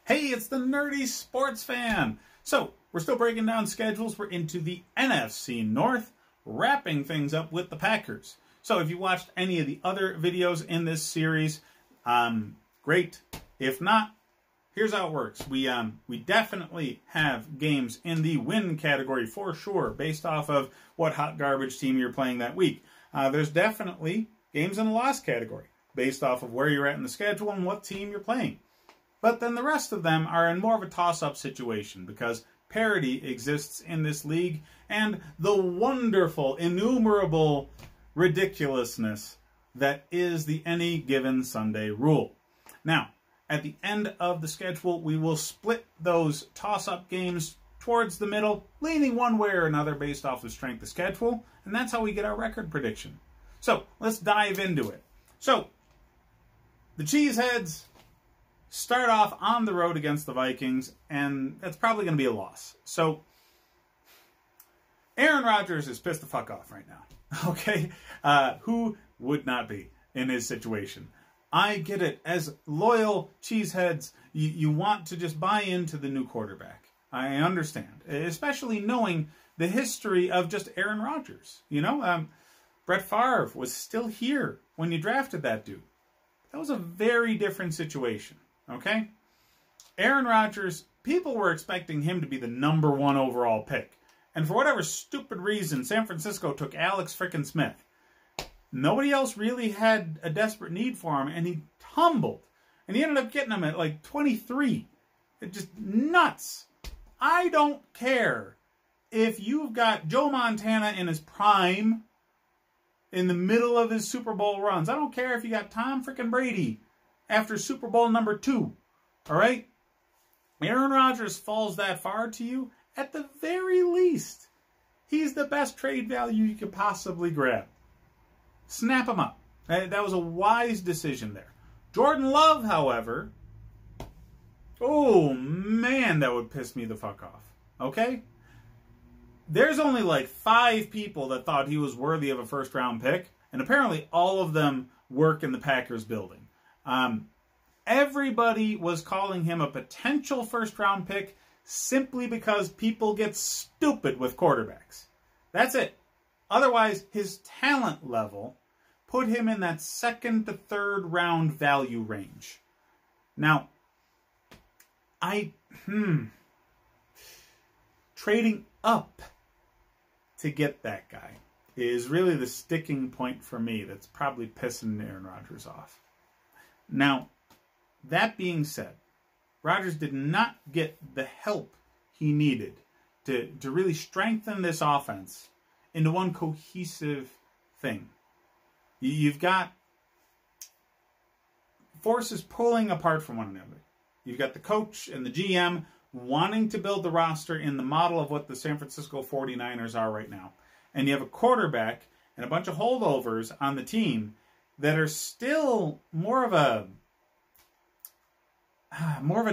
Hey, it's the Nerdy Sports Fan. So, we're still breaking down schedules. We're into the NFC North, wrapping things up with the Packers. So, if you watched any of the other videos in this series, great. If not, here's how it works. We definitely have games in the win category for sure, based off of what hot garbage team you're playing that week. There's definitely games in the loss category, based off of where you're at in the schedule and what team you're playing. But then the rest of them are in more of a toss-up situation because parity exists in this league and the wonderful, innumerable ridiculousness that is the Any Given Sunday rule. Now, at the end of the schedule, we will split those toss-up games towards the middle, leaning one way or another based off of strength of schedule, and that's how we get our record prediction. So, let's dive into it. So, the Cheeseheads start off on the road against the Vikings, and that's probably going to be a loss. So, Aaron Rodgers is pissed the fuck off right now. Okay? Who would not be in his situation? I get it. As loyal Cheeseheads, you want to just buy into the new quarterback. I understand. Especially knowing the history of just Aaron Rodgers. You know, Brett Favre was still here when you drafted that dude. That was a very different situation. Okay? Aaron Rodgers, people were expecting him to be the #1 overall pick. And for whatever stupid reason, San Francisco took Alex frickin' Smith. Nobody else really had a desperate need for him, and he tumbled. And he ended up getting him at like 23. It's just nuts. I don't care if you've got Joe Montana in his prime, in the middle of his Super Bowl runs. I don't care if you got Tom frickin' Brady after Super Bowl #2. All right? Aaron Rodgers falls that far to you, at the very least, he's the best trade value you could possibly grab. Snap him up. That was a wise decision there. Jordan Love, however, oh man, that would piss me the fuck off. Okay? There's only like 5 people that thought he was worthy of a first-round pick, and apparently all of them work in the Packers building. Everybody was calling him a potential first-round pick simply because people get stupid with quarterbacks. That's it. Otherwise, his talent level put him in that 2nd to 3rd round value range. Now, trading up to get that guy is really the sticking point for me that's probably pissing Aaron Rodgers off. Now, that being said, Rodgers did not get the help he needed to really strengthen this offense into one cohesive thing. You've got forces pulling apart from one another. You've got the coach and the GM wanting to build the roster in the model of what the San Francisco 49ers are right now. And you have a quarterback and a bunch of holdovers on the team that are still more of a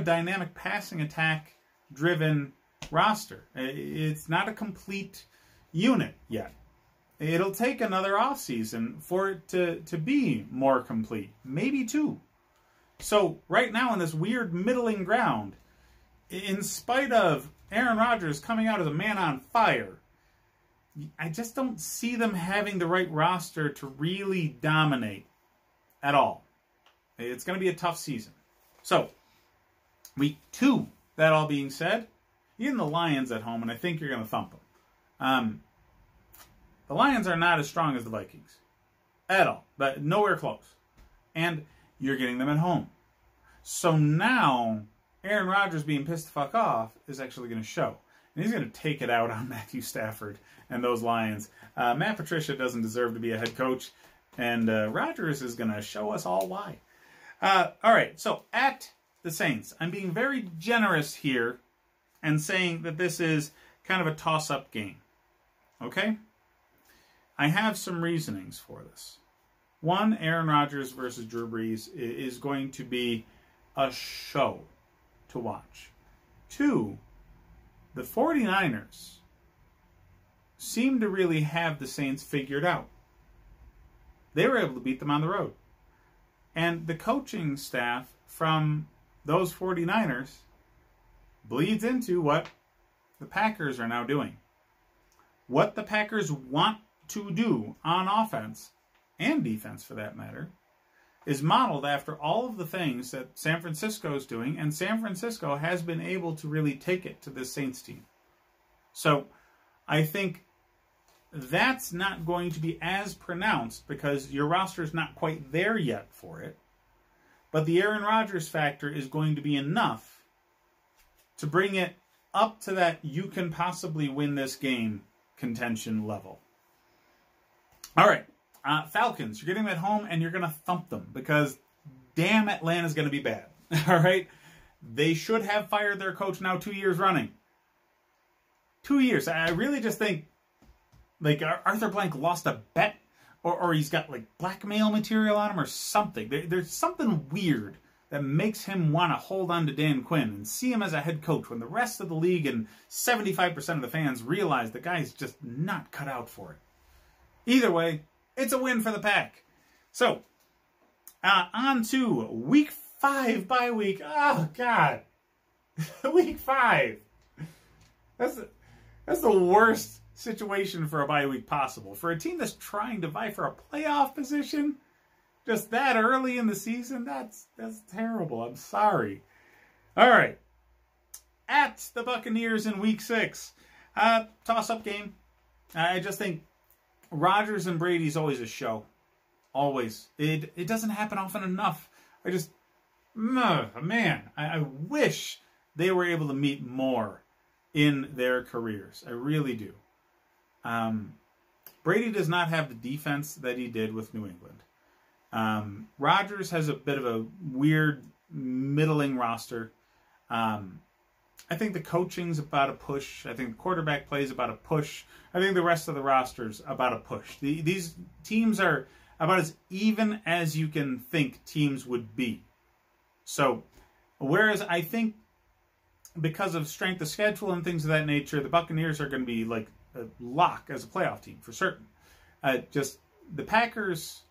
dynamic passing attack driven roster. It's not a complete unit yet. It'll take another offseason for it to be more complete. Maybe 2. So right now in this weird middling ground, in spite of Aaron Rodgers coming out as a man on fire, I just don't see them having the right roster to really dominate at all. It's going to be a tough season. So, week 2, that all being said, even the Lions at home, and I think you're going to thump them. The Lions are not as strong as the Vikings. At all. But nowhere close. And you're getting them at home. So now, Aaron Rodgers being pissed the fuck off is actually going to show. And he's going to take it out on Matthew Stafford and those Lions. Matt Patricia doesn't deserve to be a head coach. And Rodgers is going to show us all why. All right, so at the Saints, I'm being very generous here and saying that this is kind of a toss-up game. Okay? I have some reasonings for this. 1, Aaron Rodgers versus Drew Brees is going to be a show to watch. 2, the 49ers seem to really have the Saints figured out. They were able to beat them on the road. And the coaching staff from those 49ers bleeds into what the Packers are now doing. What the Packers want to do on offense, and defense for that matter, is modeled after all of the things that San Francisco is doing, and San Francisco has been able to really take it to this Saints team. So I think that's not going to be as pronounced because your roster is not quite there yet for it. But the Aaron Rodgers factor is going to be enough to bring it up to that you can possibly win this game contention level. All right, Falcons, you're getting them at home and you're going to thump them because damn, Atlanta's going to be bad. All right, they should have fired their coach now 2 years running. 2 years. I really just think like Arthur Blank lost a bet or he's got like blackmail material on him or something. There's something weird that makes him want to hold on to Dan Quinn and see him as a head coach when the rest of the league and 75% of the fans realize the guy's just not cut out for it. Either way, it's a win for the Pack. So, on to Week 5 bye week. Oh, God. Week 5. That's the worst situation for a bye week possible. For a team that's trying to vie for a playoff position, just that early in the season, that's terrible. I'm sorry. All right. At the Buccaneers in Week 6. Toss-up game. I just think Rodgers and Brady's always a show. Always. It doesn't happen often enough. I wish they were able to meet more in their careers. I really do. Brady does not have the defense that he did with New England. Rodgers has a bit of a weird, middling roster. I think the coaching's about a push. I think the quarterback play is about a push. I think the rest of the roster's about a push. These teams are about as even as you can think teams would be. So, whereas I think because of strength of schedule and things of that nature, the Buccaneers are going to be like a lock as a playoff team for certain. Just the Packers,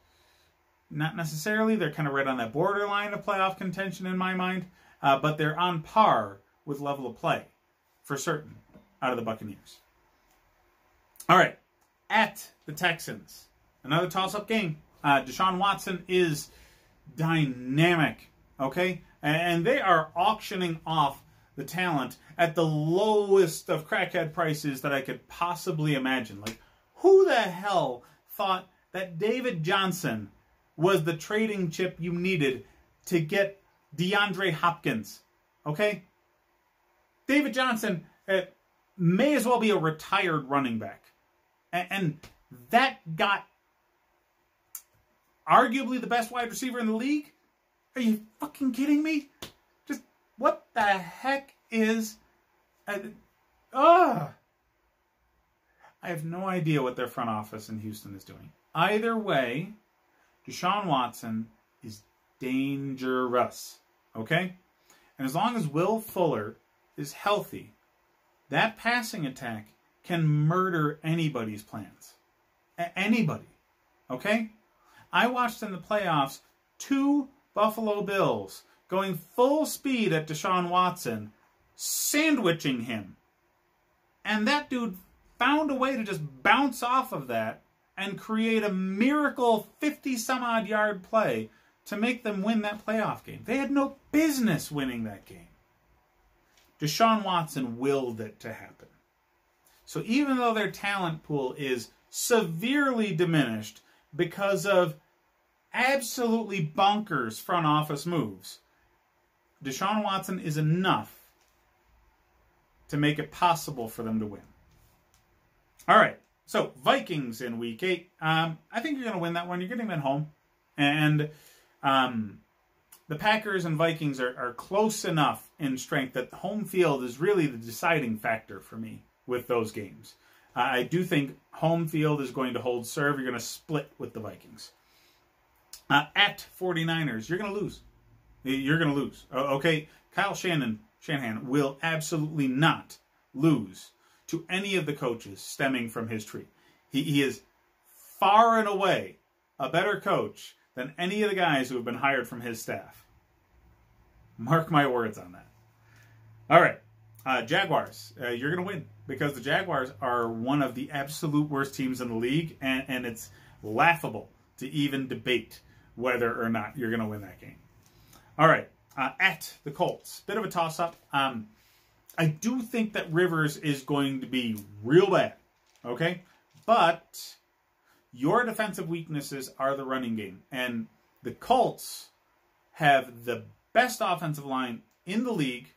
not necessarily. They're kind of right on that borderline of playoff contention in my mind, but they're on par with level of play for certain out of the Buccaneers. All right, at the Texans, another toss-up game. Deshaun Watson is dynamic, okay? And they are auctioning off the talent at the lowest of crackhead prices that I could possibly imagine. Like, who the hell thought that David Johnson was the trading chip you needed to get DeAndre Hopkins? Okay? David Johnson may as well be a retired running back. And that got arguably the best wide receiver in the league? Are you fucking kidding me? Just what the heck is... I have no idea what their front office in Houston is doing. Either way, Deshaun Watson is dangerous. Okay? And as long as Will Fuller is healthy, that passing attack can murder anybody's plans. Anybody. Okay? I watched in the playoffs 2 Buffalo Bills going full speed at Deshaun Watson, sandwiching him. And that dude found a way to just bounce off of that and create a miracle 50-some-odd yard play to make them win that playoff game. They had no business winning that game. Deshaun Watson willed it to happen. So even though their talent pool is severely diminished because of absolutely bonkers front office moves, Deshaun Watson is enough to make it possible for them to win. All right, so Vikings in Week 8. I think you're going to win that one. You're getting them at home. And the Packers and Vikings are close enough in strength that home field is really the deciding factor for me with those games. I do think home field is going to hold serve. You're going to split with the Vikings. At 49ers, you're going to lose. You're going to lose. Okay, Kyle Shanahan will absolutely not lose to any of the coaches stemming from his tree. He is far and away a better coach than any of the guys who have been hired from his staff. Mark my words on that. All right. Jaguars, you're going to win because the Jaguars are one of the absolute worst teams in the league, and it's laughable to even debate whether or not you're going to win that game. All right. At the Colts, bit of a toss-up. I do think that Rivers is going to be real bad, okay? But your defensive weaknesses are the running game, and the Colts have the best offensive line in the league,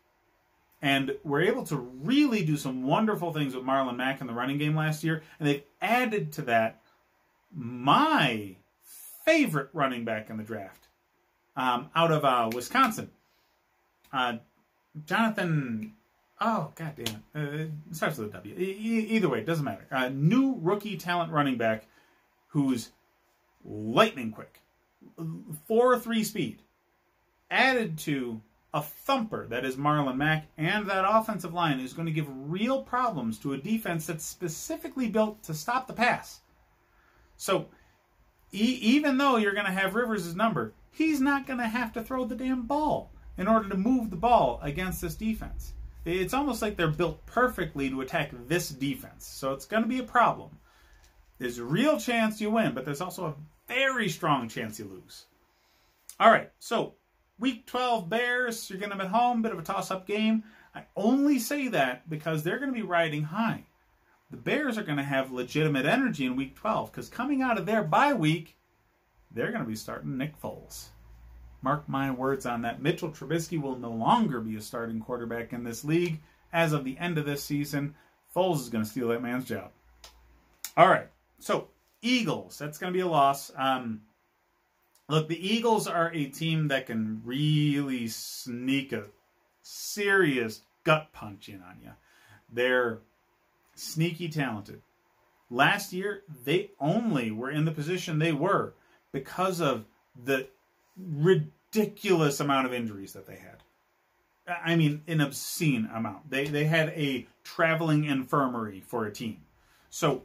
and were able to really do some wonderful things with Marlon Mack in the running game last year, and they've added to that my favorite running back in the draft out of Wisconsin. Jonathan, oh, goddamn, it starts with a W. Either way, it doesn't matter. New rookie talent running back who's lightning quick, 4.3 speed, added to a thumper that is Marlon Mack, and that offensive line is going to give real problems to a defense that's specifically built to stop the pass. So, even though you're going to have Rivers' number, he's not going to have to throw the damn ball in order to move the ball against this defense. It's almost like they're built perfectly to attack this defense. So it's going to be a problem. There's a real chance you win, but there's also a very strong chance you lose. All right, so Week 12 Bears, you're getting them at home, bit of a toss-up game. I only say that because they're going to be riding high. The Bears are going to have legitimate energy in Week 12 because coming out of their bye week, they're going to be starting Nick Foles. Mark my words on that. Mitchell Trubisky will no longer be a starting quarterback in this league. As of the end of this season, Foles is going to steal that man's job. All right, so Eagles, that's going to be a loss. Look, the Eagles are a team that can really sneak a serious gut punch in on you. They're sneaky talented. Last year, they only were in the position they were because of the ridiculous amount of injuries that they had. I mean, an obscene amount. They had a traveling infirmary for a team. So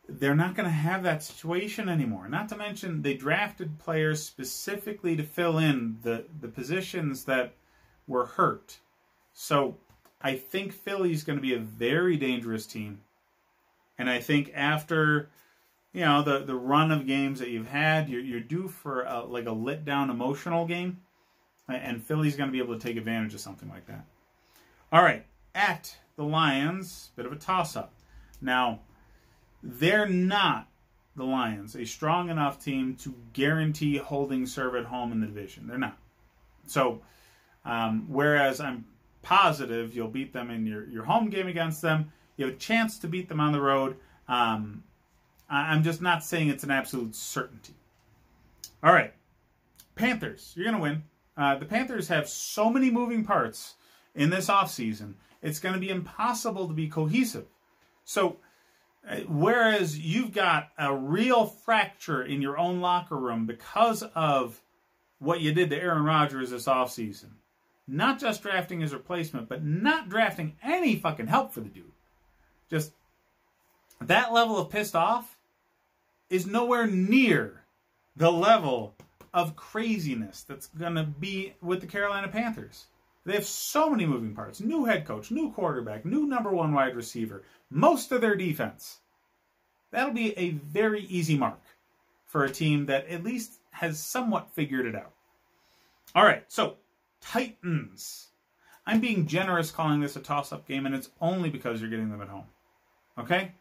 they're not going to have that situation anymore. Not to mention, they drafted players specifically to fill in the positions that were hurt. So I think Philly's going to be a very dangerous team. And I think after, you know, the run of games that you've had, you're due for like a lit down emotional game. And Philly's going to be able to take advantage of something like that. All right, at the Lions, bit of a toss-up. Now, they're not, the Lions, a strong enough team to guarantee holding serve at home in the division. They're not. So, whereas I'm positive you'll beat them in your home game against them, you have a chance to beat them on the road. I'm just not saying it's an absolute certainty. All right, Panthers, you're going to win. The Panthers have so many moving parts in this offseason, it's going to be impossible to be cohesive. So, whereas you've got a real fracture in your own locker room because of what you did to Aaron Rodgers this offseason, not just drafting his replacement, but not drafting any fucking help for the dude. Just that level of pissed off is nowhere near the level of craziness that's going to be with the Carolina Panthers. They have so many moving parts. New head coach, new quarterback, new number one wide receiver, most of their defense. That'll be a very easy mark for a team that at least has somewhat figured it out. All right, so Titans. I'm being generous calling this a toss-up game, and it's only because you're getting them at home. Okay?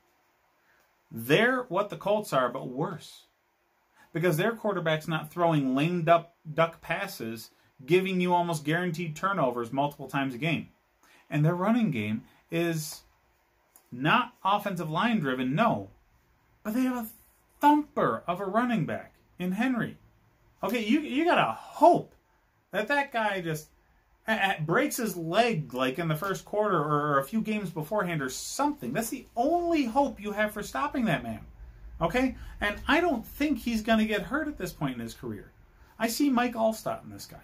They're what the Colts are, but worse. Because their quarterback's not throwing lame duck passes, giving you almost guaranteed turnovers multiple times a game. And their running game is not offensive line driven, no. But they have a thumper of a running back in Henry. Okay, you gotta hope that guy just breaks his leg like in the first quarter or a few games beforehand or something. That's the only hope you have for stopping that man. Okay? And I don't think he's going to get hurt at this point in his career. I see Mike Allstott in this guy.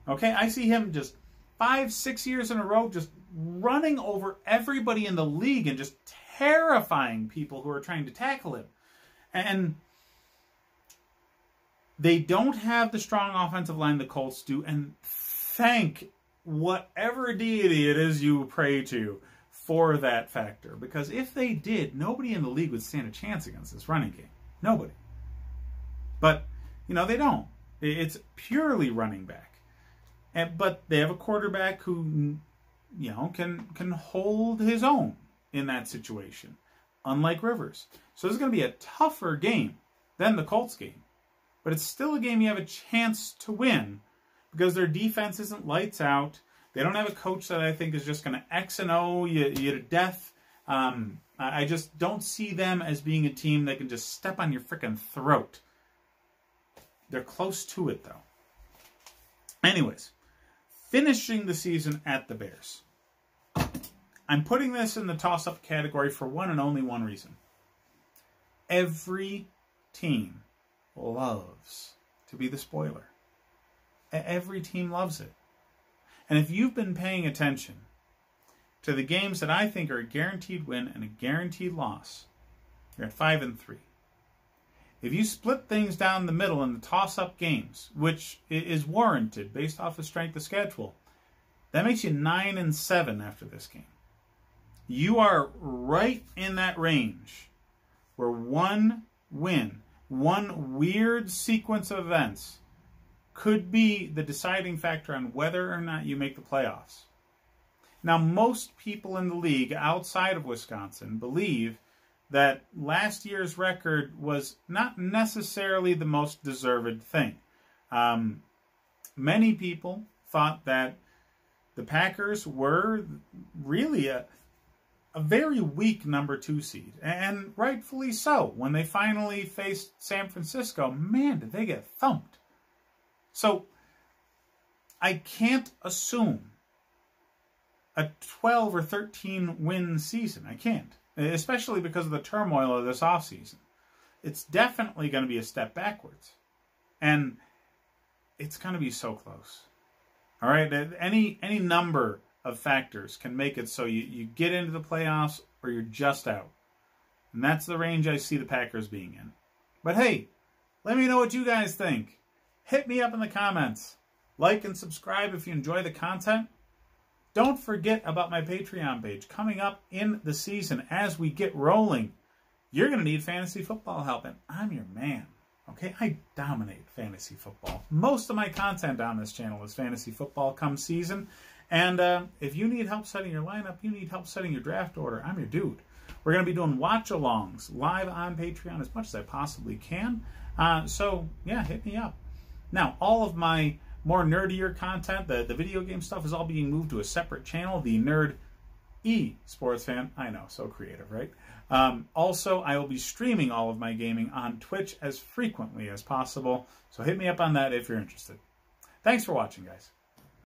Okay? I see him just 5-6 years in a row just running over everybody in the league and just terrifying people who are trying to tackle him. And they don't have the strong offensive line the Colts do, and thank whatever deity it is you pray to for that factor. Because if they did, nobody in the league would stand a chance against this running game. Nobody. But, you know, they don't. It's purely running back. But they have a quarterback who, you know, can hold his own in that situation, unlike Rivers. So this is going to be a tougher game than the Colts game. But it's still a game you have a chance to win because their defense isn't lights out. They don't have a coach that I think is just going to X and O you to death. I just don't see them as being a team that can just step on your freaking throat. They're close to it, though. Anyways, finishing the season at the Bears. I'm putting this in the toss-up category for one and only one reason. Every team loves to be the spoiler. Every team loves it. And if you've been paying attention to the games that I think are a guaranteed win and a guaranteed loss, you're at 5-3. If you split things down the middle in the toss-up games, which is warranted based off of strength of schedule, that makes you 9-7 after this game. You are right in that range where one win, one weird sequence of events could be the deciding factor on whether or not you make the playoffs. Now, most people in the league outside of Wisconsin believe that last year's record was not necessarily the most deserved thing. Many people thought that the Packers were really a very weak number 2 seed, and rightfully so. When they finally faced San Francisco, man, did they get thumped. So, I can't assume a 12 or 13 win season. I can't. Especially because of the turmoil of this offseason. It's definitely going to be a step backwards. And it's going to be so close. All right? Any number of factors can make it so you get into the playoffs or you're just out. And that's the range I see the Packers being in. But hey, let me know what you guys think. Hit me up in the comments. Like and subscribe if you enjoy the content. Don't forget about my Patreon page. Coming up in the season as we get rolling, you're going to need fantasy football help, and I'm your man. Okay, I dominate fantasy football. Most of my content on this channel is fantasy football come season. And if you need help setting your lineup, you need help setting your draft order, I'm your dude. We're going to be doing watch-alongs live on Patreon as much as I possibly can. So, yeah, hit me up. Now, all of my more nerdier content, the video game stuff, is all being moved to a separate channel, the Nerd Sports Fan. I know, so creative, right? Also, I will be streaming all of my gaming on Twitch as frequently as possible, so hit me up on that if you're interested. Thanks for watching, guys.